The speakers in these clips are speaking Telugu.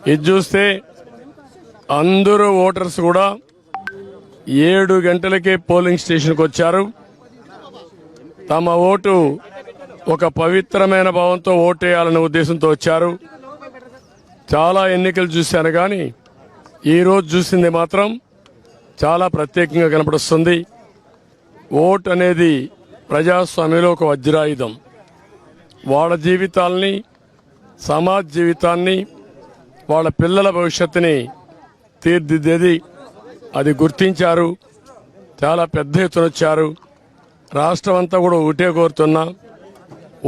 ఇది చూస్తే అందరూ ఓటర్స్ కూడా 7 గంటలకే పోలింగ్ స్టేషన్కి వచ్చారు. తమ ఓటు ఒక పవిత్రమైన భావంతో ఓటేయాలనే ఉద్దేశంతో వచ్చారు. చాలా ఎన్నికలు చూశాను కానీ ఈరోజు చూసింది మాత్రం చాలా ప్రత్యేకంగా కనపడుస్తుంది. ఓట్ అనేది ప్రజాస్వామ్యంలో ఒక వజ్రాయుధం. వాళ్ళ జీవితాల్ని, సమాజ జీవితాన్ని, వాళ్ళ పిల్లల భవిష్యత్తుని తీర్చిదిద్దేది. అది గుర్తించారు. చాలా పెద్ద ఎత్తున వచ్చారు. రాష్ట్రం అంతా కూడా ఒకటే కోరుతున్నా,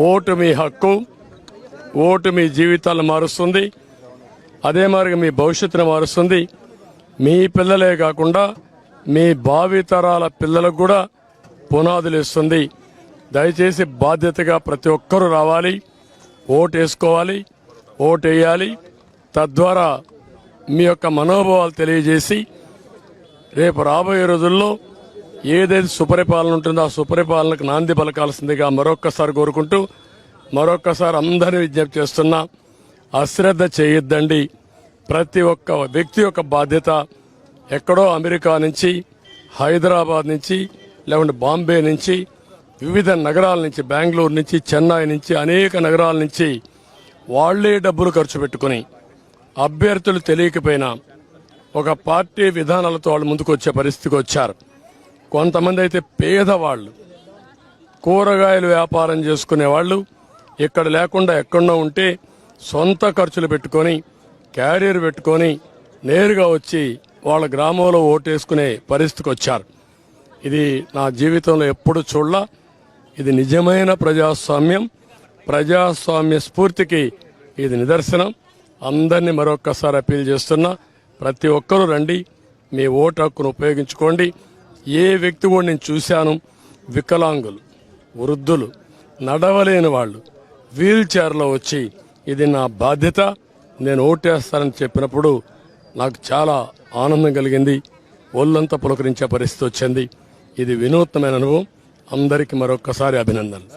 ఓటు మీ హక్కు, ఓటు మీ జీవితాలను మారుస్తుంది. అదే మరి మీ భవిష్యత్తును మారుస్తుంది. మీ పిల్లలే కాకుండా మీ భావితరాల పిల్లలకు కూడా పునాదులు ఇస్తుంది. దయచేసి బాధ్యతగా ప్రతి ఒక్కరూ రావాలి, ఓటు వేసుకోవాలి, ఓటు వేయాలి. తద్వారా మీ యొక్క మనోభావాలు తెలియజేసి రేపు రాబోయే రోజుల్లో ఏదైతే సుపరిపాలన ఉంటుందో ఆ సుపరిపాలనకు నాంది పలకాల్సిందిగా మరొక్కసారి కోరుకుంటూ మరొక్కసారి అందరినీ విజ్ఞప్తి చేస్తున్నా, అశ్రద్ధ చేయొద్దండి. ప్రతి ఒక్క వ్యక్తి యొక్క బాధ్యత. ఎక్కడో అమెరికా నుంచి, హైదరాబాద్ నుంచి, లేకుంటే బాంబే నుంచి, వివిధ నగరాల నుంచి, బెంగళూరు నుంచి, చెన్నై నుంచి, అనేక నగరాల నుంచి వాళ్లే డబ్బులు ఖర్చు పెట్టుకుని అభ్యర్థులు తెలియకపోయినా ఒక పార్టీ విధానాలతో వాళ్ళు ముందుకు వచ్చే పరిస్థితికి వచ్చారు. కొంతమంది అయితే పేదవాళ్లు, కూరగాయలు వ్యాపారం చేసుకునే వాళ్ళు, ఇక్కడ లేకుండా ఎక్కడో ఉంటే సొంత ఖర్చులు పెట్టుకొని, క్యారియర్ పెట్టుకొని నేరుగా వచ్చి వాళ్ళ గ్రామంలో ఓటేసుకునే పరిస్థితికి వచ్చారు. ఇది నా జీవితంలో ఎప్పుడు చూడలా. ఇది నిజమైన ప్రజాస్వామ్యం, ప్రజాస్వామ్య స్ఫూర్తికి ఇది నిదర్శనం. అందరినీ మరొక్కసారి అప్పీల్ చేస్తున్నా, ప్రతి ఒక్కరూ రండి, మీ ఓటు హక్కును ఉపయోగించుకోండి. ఏ వ్యక్తి కూడా నేను చూశాను, వికలాంగులు, వృద్ధులు, నడవలేని వాళ్ళు వీల్ చైర్లో వచ్చి ఇది నా బాధ్యత, నేను ఓటేస్తానని చెప్పినప్పుడు నాకు చాలా ఆనందం కలిగింది. ఒళ్ళంతా పులకరించే పరిస్థితి వచ్చింది. ఇది వినూత్నమైన అనుభవం. అందరికీ మరొక్కసారి అభినందనలు.